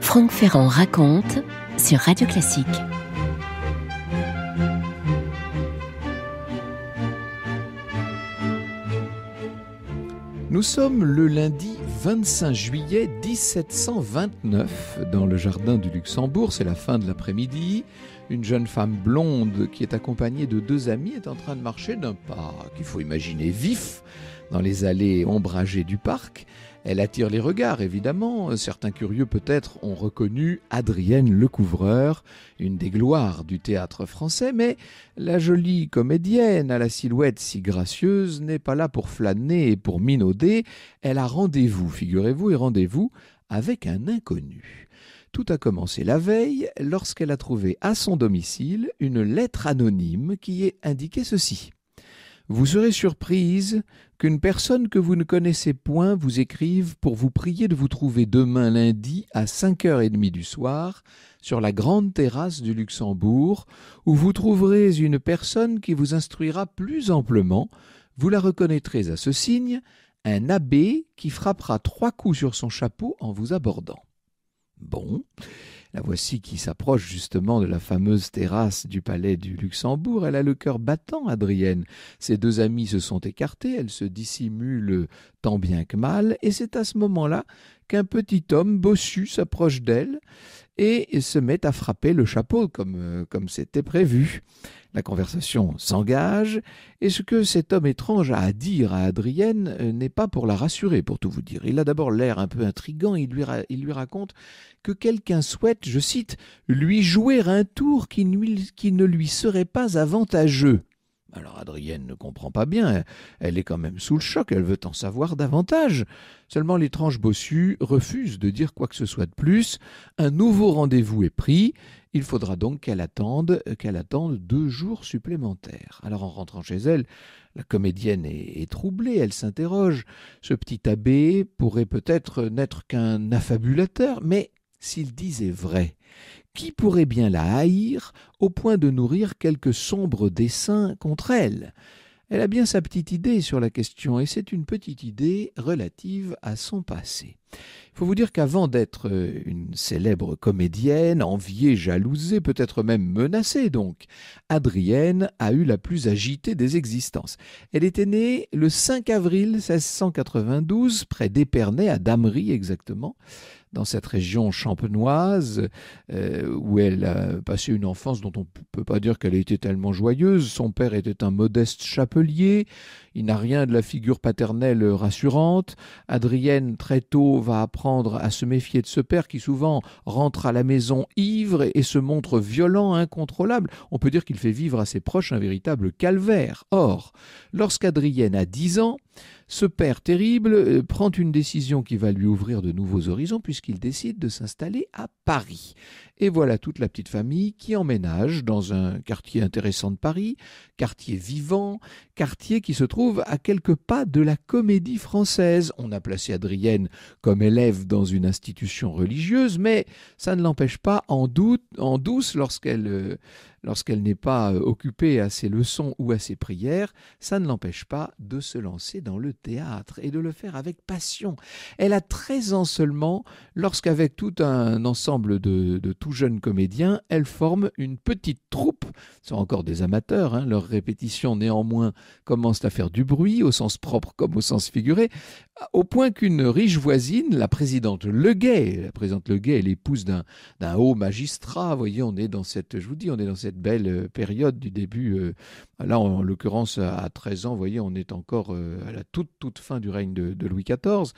Franck Ferrand raconte sur Radio Classique. Nous sommes le lundi 25 juillet 1729 dans le jardin du Luxembourg, c'est la fin de l'après-midi. Une jeune femme blonde qui est accompagnée de deux amis est en train de marcher d'un pas qu'il faut imaginer vif dans les allées ombragées du parc. Elle attire les regards, évidemment. Certains curieux, peut-être, ont reconnu Adrienne Lecouvreur, une des gloires du théâtre français, mais la jolie comédienne à la silhouette si gracieuse n'est pas là pour flâner et pour minauder. Elle a rendez-vous, figurez-vous, et rendez-vous avec un inconnu. Tout a commencé la veille lorsqu'elle a trouvé à son domicile une lettre anonyme qui est indiquée ceci. Vous serez surprise qu'une personne que vous ne connaissez point vous écrive pour vous prier de vous trouver demain lundi à 5h30 du soir sur la grande terrasse du Luxembourg où vous trouverez une personne qui vous instruira plus amplement. Vous la reconnaîtrez à ce signe, un abbé qui frappera 3 coups sur son chapeau en vous abordant. Bon, la voici qui s'approche justement de la fameuse terrasse du palais du Luxembourg. Elle a le cœur battant, Adrienne. Ses deux amis se sont écartés, elle se dissimule tant bien que mal, et c'est à ce moment-là qu'un petit homme bossu s'approche d'elle et se met à frapper le chapeau comme c'était prévu. La conversation s'engage, et ce que cet homme étrange a à dire à Adrienne n'est pas pour la rassurer, pour tout vous dire. Il a d'abord l'air un peu intrigant, il lui raconte que quelqu'un souhaite, je cite, « lui jouer un tour qui ne lui serait pas avantageux ». Alors Adrienne ne comprend pas bien, elle est quand même sous le choc, elle veut en savoir davantage. Seulement l'étrange bossu refuse de dire quoi que ce soit de plus. Un nouveau rendez-vous est pris, il faudra donc qu'elle attende 2 jours supplémentaires. Alors en rentrant chez elle, la comédienne est troublée, elle s'interroge. Ce petit abbé pourrait peut-être n'être qu'un affabulateur, mais s'il disait vrai, qui pourrait bien la haïr au point de nourrir quelques sombres desseins contre elle ? Elle a bien sa petite idée sur la question, et c'est une petite idée relative à son passé. Il faut vous dire qu'avant d'être une célèbre comédienne, enviée, jalousée, peut-être même menacée donc, Adrienne a eu la plus agitée des existences. Elle était née le 5 avril 1692, près d'Épernay, à Damery exactement, dans cette région champenoise où elle a passé une enfance dont on ne peut pas dire qu'elle a été tellement joyeuse. Son père était un modeste chapelier, il n'a rien de la figure paternelle rassurante. Adrienne, très tôt, va apprendre à se méfier de ce père qui souvent rentre à la maison ivre et se montre violent, incontrôlable. On peut dire qu'il fait vivre à ses proches un véritable calvaire. Or, lorsqu'Adrienne a 10 ans, ce père terrible prend une décision qui va lui ouvrir de nouveaux horizons puisqu'il décide de s'installer à Paris. Et voilà toute la petite famille qui emménage dans un quartier intéressant de Paris, quartier vivant, quartier qui se trouve à quelques pas de la Comédie Française. On a placé Adrienne comme élève dans une institution religieuse, mais ça ne l'empêche pas en douce lorsqu'elle n'est pas occupée à ses leçons ou à ses prières, ça ne l'empêche pas de se lancer dans le théâtre et de le faire avec passion. Elle a 13 ans seulement lorsqu'avec tout un ensemble de tout jeunes comédiens, elle forme une petite troupe. Ce sont encore des amateurs, leurs répétitions néanmoins commencent à faire du bruit, au sens propre comme au sens figuré, au point qu'une riche voisine, la présidente Leguet est l'épouse d'un haut magistrat. Vous voyez, on est dans cette belle période du début. Là, en l'occurrence, à 13 ans, vous voyez, on est encore à la toute fin du règne de Louis XIV.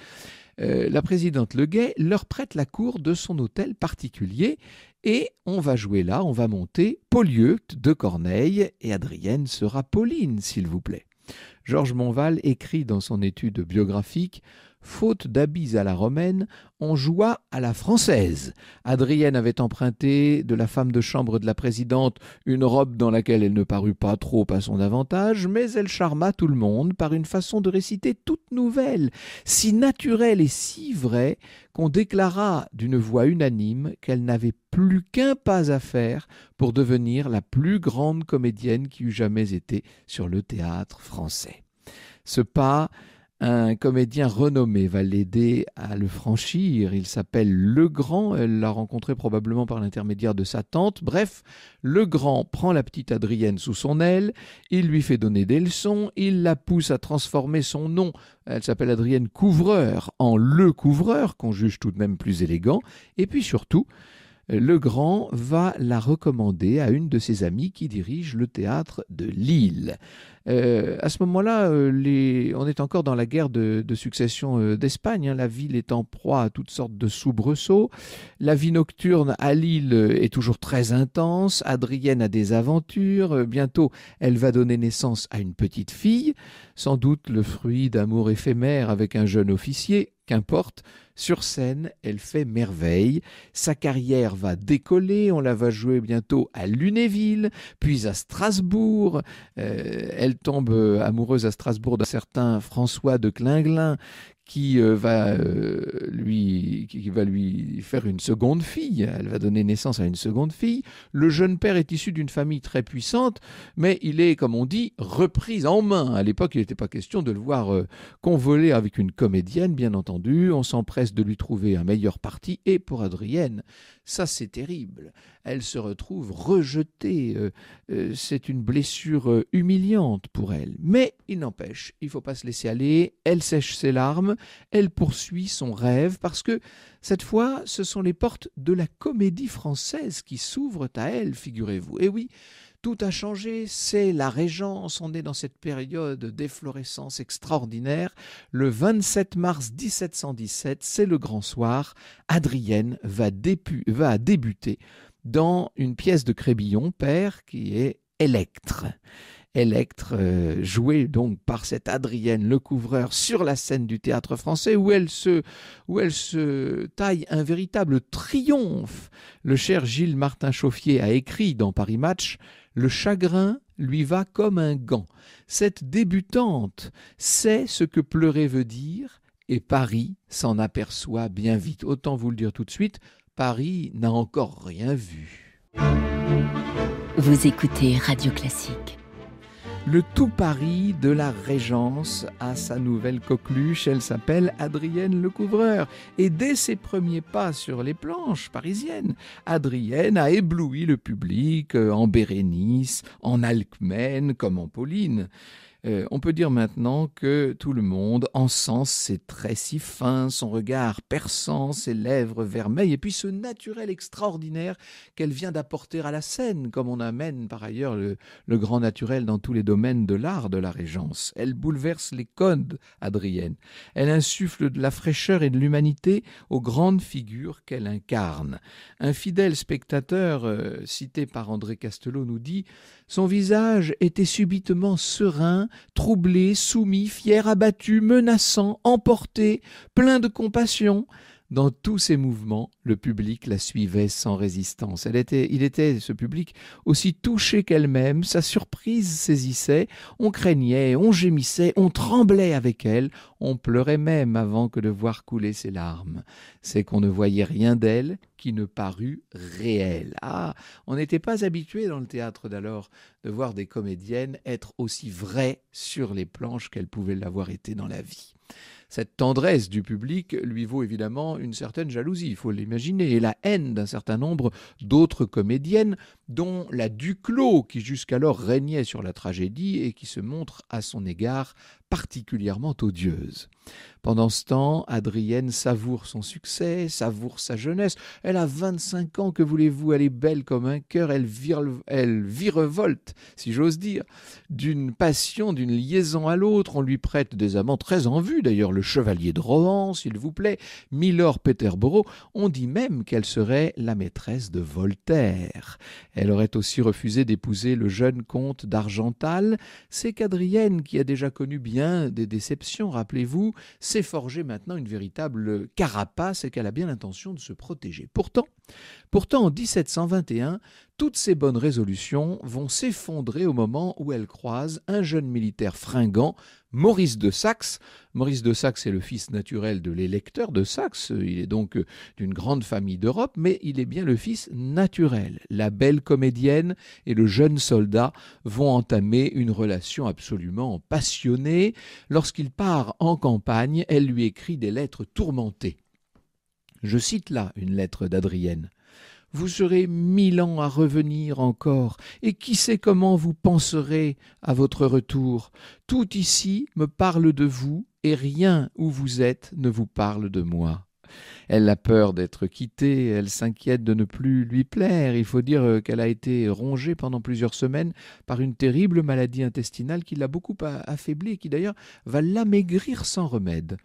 La présidente Leguet leur prête la cour de son hôtel particulier et on va jouer là, on va monter Polyeucte de Corneille et Adrienne sera Pauline, s'il vous plaît. Georges Monval écrit dans son étude biographique « Faute d'habits à la romaine, on joua à la française. Adrienne avait emprunté de la femme de chambre de la présidente une robe dans laquelle elle ne parut pas trop à son avantage, mais elle charma tout le monde par une façon de réciter toute nouvelle, si naturelle et si vraie qu'on déclara d'une voix unanime qu'elle n'avait plus qu'un pas à faire pour devenir la plus grande comédienne qui eût jamais été sur le théâtre français. Ce pas Un comédien renommé va l'aider à le franchir. Il s'appelle Legrand. Elle l'a rencontré probablement par l'intermédiaire de sa tante. Bref, Legrand prend la petite Adrienne sous son aile. Il lui fait donner des leçons. Il la pousse à transformer son nom, elle s'appelle Adrienne Couvreur, en Le Couvreur, qu'on juge tout de même plus élégant. Et puis surtout, Legrand va la recommander à une de ses amies qui dirige le théâtre de Lille. À ce moment-là, on est encore dans la guerre de succession d'Espagne. La ville est en proie à toutes sortes de soubresauts. La vie nocturne à Lille est toujours très intense. Adrienne a des aventures. Bientôt, elle va donner naissance à une petite fille, sans doute le fruit d'amour éphémère avec un jeune officier. Qu'importe, sur scène, elle fait merveille. Sa carrière va décoller, on la va jouer bientôt à Lunéville, puis à Strasbourg. Elle tombe amoureuse à Strasbourg d'un certain François de Klinglin qui va lui faire une seconde fille. Elle va donner naissance à une seconde fille. Le jeune père est issu d'une famille très puissante, mais il est, comme on dit, repris en main. À l'époque, il n'était pas question de le voir convoler avec une comédienne, bien entendu. On s'empresse de lui trouver un meilleur parti. Et pour Adrienne, ça c'est terrible. Elle se retrouve rejetée. C'est une blessure humiliante pour elle. Mais il n'empêche, il ne faut pas se laisser aller. Elle sèche ses larmes. Elle poursuit son rêve parce que cette fois, ce sont les portes de la comédie française qui s'ouvrent à elle, figurez-vous. Et oui, tout a changé, c'est la Régence, on est dans cette période d'efflorescence extraordinaire. Le 27 mars 1717, c'est le grand soir, Adrienne va débuter dans une pièce de Crébillon, père, qui est Électre. Électre, jouée donc par cette Adrienne Lecouvreur sur la scène du théâtre français où elle se taille un véritable triomphe. Le cher Gilles Martin Chauffier a écrit dans Paris Match « Le chagrin lui va comme un gant ». Cette débutante sait ce que pleurer veut dire et Paris s'en aperçoit bien vite. Autant vous le dire tout de suite, Paris n'a encore rien vu. Vous écoutez Radio Classique. Le tout Paris de la Régence a sa nouvelle coqueluche, elle s'appelle Adrienne Lecouvreur. Et dès ses premiers pas sur les planches parisiennes, Adrienne a ébloui le public en Bérénice, en Alcmène comme en Pauline. On peut dire maintenant que tout le monde encense ses traits si fins, son regard perçant, ses lèvres vermeilles, et puis ce naturel extraordinaire qu'elle vient d'apporter à la scène, comme on amène par ailleurs le grand naturel dans tous les domaines de l'art de la Régence. Elle bouleverse les codes, Adrienne. Elle insuffle de la fraîcheur et de l'humanité aux grandes figures qu'elle incarne. Un fidèle spectateur, cité par André Castelot, nous dit « Son visage était subitement serein, troublé, soumis, fier, abattu, menaçant, emporté, plein de compassion. » Dans tous ses mouvements, le public la suivait sans résistance. Il était, ce public, aussi touché qu'elle-même. Sa surprise saisissait. On craignait, on gémissait, on tremblait avec elle. On pleurait même avant que de voir couler ses larmes. C'est qu'on ne voyait rien d'elle qui ne parut réel. Ah, on n'était pas habitué dans le théâtre d'alors de voir des comédiennes être aussi vraies sur les planches qu'elles pouvaient l'avoir été dans la vie. Cette tendresse du public lui vaut évidemment une certaine jalousie, il faut l'imaginer, et la haine d'un certain nombre d'autres comédiennes, dont la Duclos, qui jusqu'alors régnait sur la tragédie et qui se montre à son égard particulièrement odieuse. Pendant ce temps, Adrienne savoure son succès, savoure sa jeunesse. Elle a 25 ans, que voulez-vous, elle est belle comme un cœur, elle virevolte, si j'ose dire, d'une passion, d'une liaison à l'autre. On lui prête des amants très en vue, d'ailleurs le chevalier de Rohan, s'il vous plaît, Milord Peterborough. On dit même qu'elle serait la maîtresse de Voltaire. Elle aurait aussi refusé d'épouser le jeune comte d'Argental. C'est qu'Adrienne, qui a déjà connu bien des déceptions, rappelez-vous, s'est forgée maintenant une véritable carapace et qu'elle a bien l'intention de se protéger. Pourtant, en 1721, toutes ses bonnes résolutions vont s'effondrer au moment où elle croise un jeune militaire fringant, Maurice de Saxe. Maurice de Saxe est le fils naturel de l'électeur de Saxe, il est donc d'une grande famille d'Europe, mais il est bien le fils naturel. La belle comédienne et le jeune soldat vont entamer une relation absolument passionnée. Lorsqu'il part en campagne, elle lui écrit des lettres tourmentées. Je cite là une lettre d'Adrienne. « Vous serez 1000 ans à revenir encore, et qui sait comment vous penserez à votre retour. Tout ici me parle de vous, et rien où vous êtes ne vous parle de moi. » Elle a peur d'être quittée, elle s'inquiète de ne plus lui plaire. Il faut dire qu'elle a été rongée pendant plusieurs semaines par une terrible maladie intestinale qui l'a beaucoup affaiblie et qui d'ailleurs va l'amaigrir sans remède.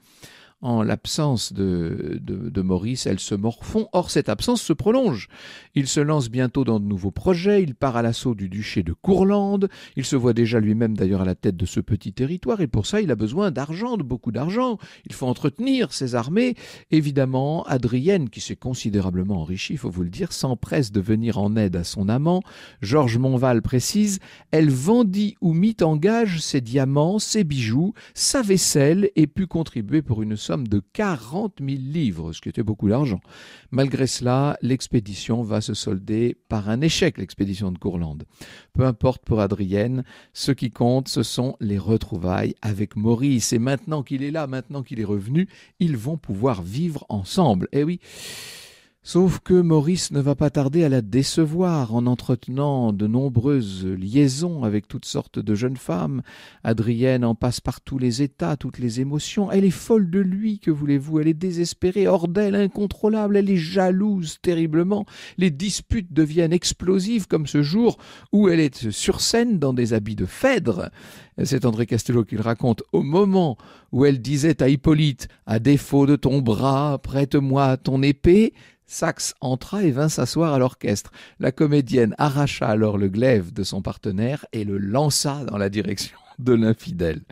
En l'absence de Maurice, elle se morfond. Or, cette absence se prolonge. Il se lance bientôt dans de nouveaux projets. Il part à l'assaut du duché de Courlande. Il se voit déjà lui-même d'ailleurs à la tête de ce petit territoire. Et pour ça, il a besoin d'argent, de beaucoup d'argent. Il faut entretenir ses armées. Évidemment, Adrienne, qui s'est considérablement enrichie, il faut vous le dire, s'empresse de venir en aide à son amant. Georges Monval précise, elle vendit ou mit en gage ses diamants, ses bijoux, sa vaisselle et put contribuer pour une somme de 40 000 livres, ce qui était beaucoup d'argent. Malgré cela, l'expédition va se solder par un échec, l'expédition de Courlande. Peu importe pour Adrienne, ce qui compte, ce sont les retrouvailles avec Maurice. Et maintenant qu'il est là, maintenant qu'il est revenu, ils vont pouvoir vivre ensemble. Eh oui. Sauf que Maurice ne va pas tarder à la décevoir en entretenant de nombreuses liaisons avec toutes sortes de jeunes femmes. Adrienne en passe par tous les états, toutes les émotions. Elle est folle de lui, que voulez-vous? Elle est désespérée, hors d'elle, incontrôlable. Elle est jalouse terriblement. Les disputes deviennent explosives, comme ce jour où elle est sur scène dans des habits de Phèdre. C'est André Castelot qui le raconte. Au moment où elle disait à Hippolyte « À défaut de ton bras, prête-moi ton épée », Saxe entra et vint s'asseoir à l'orchestre. La comédienne arracha alors le glaive de son partenaire et le lança dans la direction de l'infidèle.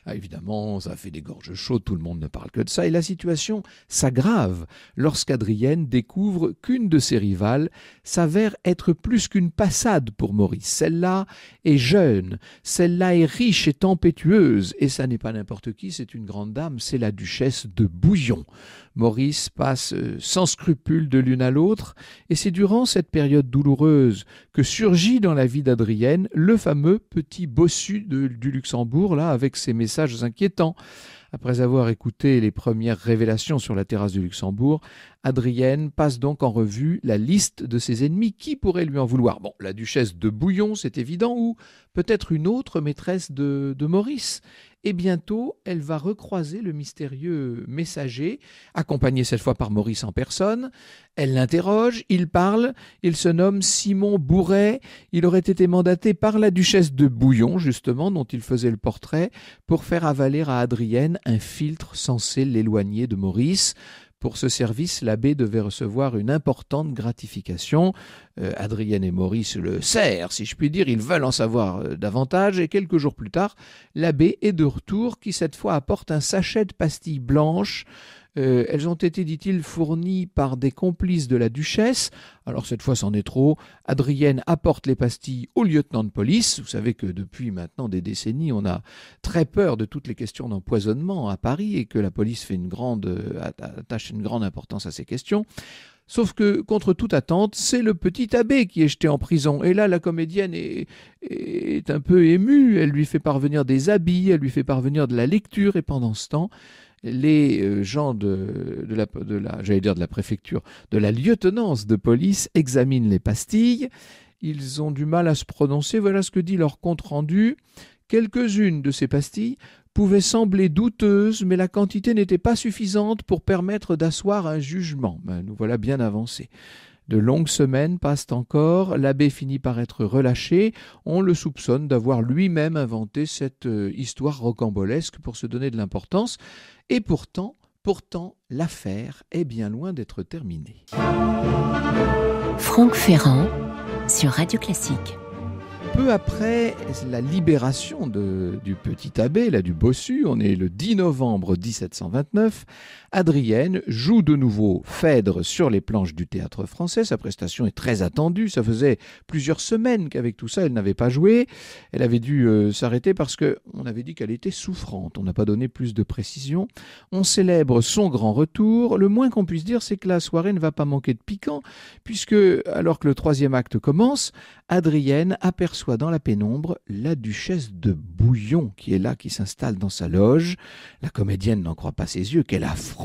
Ah, évidemment, ça a fait des gorges chaudes, tout le monde ne parle que de ça, et la situation s'aggrave lorsqu'Adrienne découvre qu'une de ses rivales s'avère être plus qu'une passade pour Maurice. Celle-là est jeune, celle-là est riche et tempétueuse, et ça n'est pas n'importe qui, c'est une grande dame, c'est la duchesse de Bouillon. Maurice passe sans scrupule de l'une à l'autre, et c'est durant cette période douloureuse que surgit dans la vie d'Adrienne le fameux petit bossu du Luxembourg, là, avec ses messages inquiétants. Après avoir écouté les premières révélations sur la terrasse du Luxembourg, Adrienne passe donc en revue la liste de ses ennemis. Qui pourrait lui en vouloir? Bon, la duchesse de Bouillon, c'est évident, ou peut-être une autre maîtresse de Maurice. Et bientôt, elle va recroiser le mystérieux messager, accompagné cette fois par Maurice en personne. Elle l'interroge, il parle, il se nomme Simon Bourret. Il aurait été mandaté par la duchesse de Bouillon, justement, dont il faisait le portrait, pour faire avaler à Adrienne un filtre censé l'éloigner de Maurice. Pour ce service, l'abbé devait recevoir une importante gratification. Adrienne et Maurice le serrent, si je puis dire, ils veulent en savoir davantage. Et quelques jours plus tard, l'abbé est de retour, qui cette fois apporte un sachet de pastilles blanches. Elles ont été, dit-il, fournies par des complices de la duchesse. Alors cette fois, c'en est trop. Adrienne apporte les pastilles au lieutenant de police. Vous savez que depuis maintenant des décennies, on a très peur de toutes les questions d'empoisonnement à Paris et que la police fait attache une grande importance à ces questions. Sauf que, contre toute attente, c'est le petit abbé qui est jeté en prison. Et là, la comédienne est un peu émue. Elle lui fait parvenir des habits, elle lui fait parvenir de la lecture. Et pendant ce temps, les gens de la préfecture, de la lieutenance de police examinent les pastilles. Ils ont du mal à se prononcer. Voilà ce que dit leur compte-rendu. Quelques-unes de ces pastilles pouvaient sembler douteuses, mais la quantité n'était pas suffisante pour permettre d'asseoir un jugement. Nous voilà bien avancés. De longues semaines passent encore, l'abbé finit par être relâché, on le soupçonne d'avoir lui-même inventé cette histoire rocambolesque pour se donner de l'importance, et pourtant, l'affaire est bien loin d'être terminée. Franck Ferrand sur Radio Classique. Peu après la libération du petit abbé, là, du bossu, on est le 10 novembre 1729, Adrienne joue de nouveau Phèdre sur les planches du Théâtre Français. Sa prestation est très attendue. Ça faisait plusieurs semaines qu'avec tout ça, elle n'avait pas joué. Elle avait dû s'arrêter parce qu'on avait dit qu'elle était souffrante. On n'a pas donné plus de précision. On célèbre son grand retour. Le moins qu'on puisse dire, c'est que la soirée ne va pas manquer de piquant, puisque, alors que le troisième acte commence, Adrienne aperçoit dans la pénombre la duchesse de Bouillon qui est là, qui s'installe dans sa loge. La comédienne n'en croit pas ses yeux. Quel affront!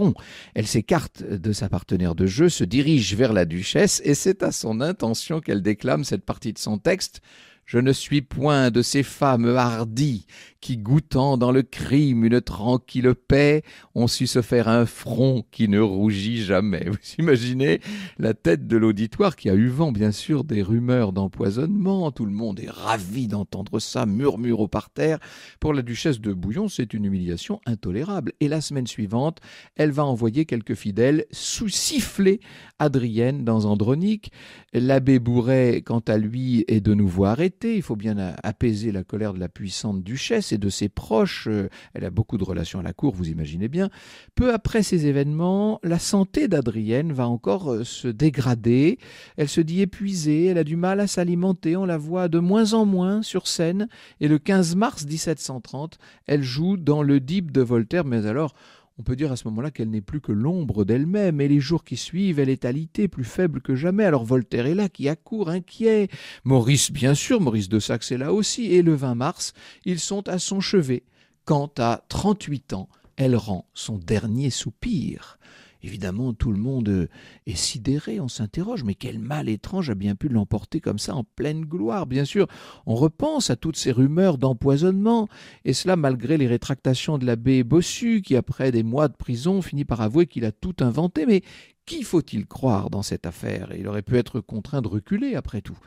Elle s'écarte de sa partenaire de jeu, se dirige vers la duchesse et c'est à son intention qu'elle déclame cette partie de son texte. Je ne suis point de ces femmes hardies qui, goûtant dans le crime une tranquille paix, ont su se faire un front qui ne rougit jamais. Vous imaginez la tête de l'auditoire qui a eu vent, bien sûr, des rumeurs d'empoisonnement. Tout le monde est ravi d'entendre ça, murmure au parterre. Pour la duchesse de Bouillon, c'est une humiliation intolérable. Et la semaine suivante, elle va envoyer quelques fidèles siffler Adrienne dans Andronique. L'abbé Bourret, quant à lui, est de nouveau arrêté. Il faut bien apaiser la colère de la puissante duchesse et de ses proches. Elle a beaucoup de relations à la cour, vous imaginez bien. Peu après ces événements, la santé d'Adrienne va encore se dégrader. Elle se dit épuisée, elle a du mal à s'alimenter, on la voit de moins en moins sur scène. Et le 15 mars 1730, elle joue dans l'Oedipe de Voltaire, mais alors on peut dire à ce moment-là qu'elle n'est plus que l'ombre d'elle-même, et les jours qui suivent, elle est alitée, plus faible que jamais. Alors Voltaire est là, qui accourt, inquiet. Maurice, bien sûr, Maurice de Saxe est là aussi, et le 20 mars, ils sont à son chevet, quand à 38 ans, elle rend son dernier soupir. Évidemment, tout le monde est sidéré, on s'interroge, mais quel mal étrange a bien pu l'emporter comme ça en pleine gloire. Bien sûr, on repense à toutes ces rumeurs d'empoisonnement, et cela malgré les rétractations de l'abbé Bossu, qui après des mois de prison finit par avouer qu'il a tout inventé. Mais qui faut-il croire dans cette affaire? Il aurait pu être contraint de reculer après tout.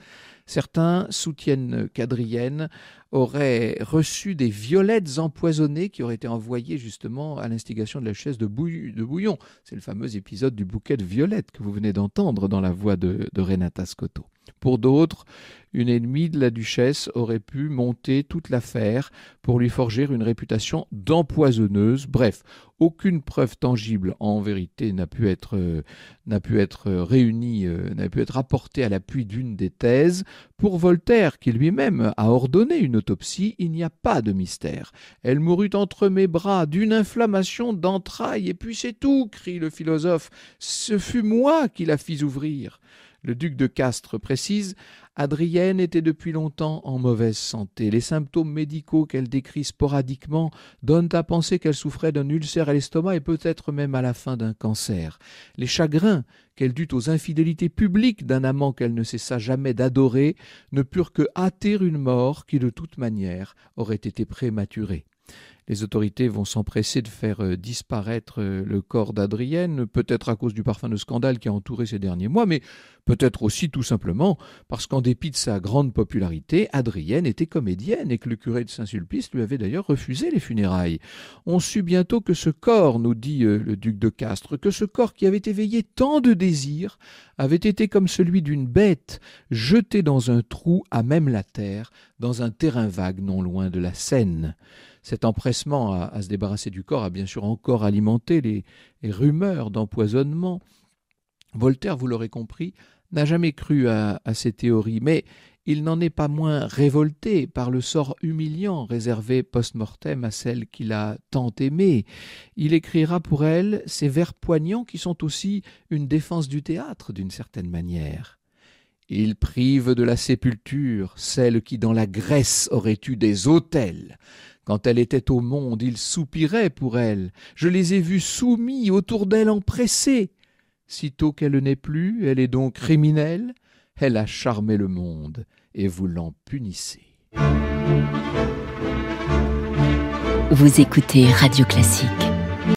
Certains soutiennent qu'Adrienne aurait reçu des violettes empoisonnées qui auraient été envoyées justement à l'instigation de la duchesse de Bouillon. C'est le fameux épisode du bouquet de violettes que vous venez d'entendre dans la voix de Renata Scotto. Pour d'autres, une ennemie de la duchesse aurait pu monter toute l'affaire pour lui forger une réputation d'empoisonneuse. Bref, aucune preuve tangible en vérité n'a pu être réunie, n'a pu être apportée à l'appui d'une des thèses. Pour Voltaire, qui lui-même a ordonné une autopsie, il n'y a pas de mystère. Elle mourut entre mes bras d'une inflammation d'entrailles, et puis c'est tout, crie le philosophe. Ce fut moi qui la fis ouvrir. Le duc de Castres précise « Adrienne était depuis longtemps en mauvaise santé. Les symptômes médicaux qu'elle décrit sporadiquement donnent à penser qu'elle souffrait d'un ulcère à l'estomac et peut-être même à la fin d'un cancer. Les chagrins qu'elle dut aux infidélités publiques d'un amant qu'elle ne cessa jamais d'adorer ne purent que hâter une mort qui de toute manière aurait été prématurée. » Les autorités vont s'empresser de faire disparaître le corps d'Adrienne, peut-être à cause du parfum de scandale qui a entouré ces derniers mois, mais peut-être aussi tout simplement parce qu'en dépit de sa grande popularité, Adrienne était comédienne et que le curé de Saint-Sulpice lui avait d'ailleurs refusé les funérailles. On sut bientôt que ce corps, nous dit le duc de Castres, que ce corps qui avait éveillé tant de désirs avait été comme celui d'une bête jetée dans un trou à même la terre, dans un terrain vague non loin de la Seine. Cet empressement à se débarrasser du corps a bien sûr encore alimenté les rumeurs d'empoisonnement. Voltaire, vous l'aurez compris, n'a jamais cru à ces théories, mais il n'en est pas moins révolté par le sort humiliant réservé post-mortem à celle qu'il a tant aimée. Il écrira pour elle ces vers poignants qui sont aussi une défense du théâtre d'une certaine manière. Il prive de la sépulture celle qui dans la Grèce aurait eu des autels. Quand elle était au monde, il soupirait pour elle. Je les ai vus soumis autour d'elle empressés. Sitôt qu'elle n'est plus, elle est donc criminelle. Elle a charmé le monde et vous l'en punissez. Vous écoutez Radio Classique.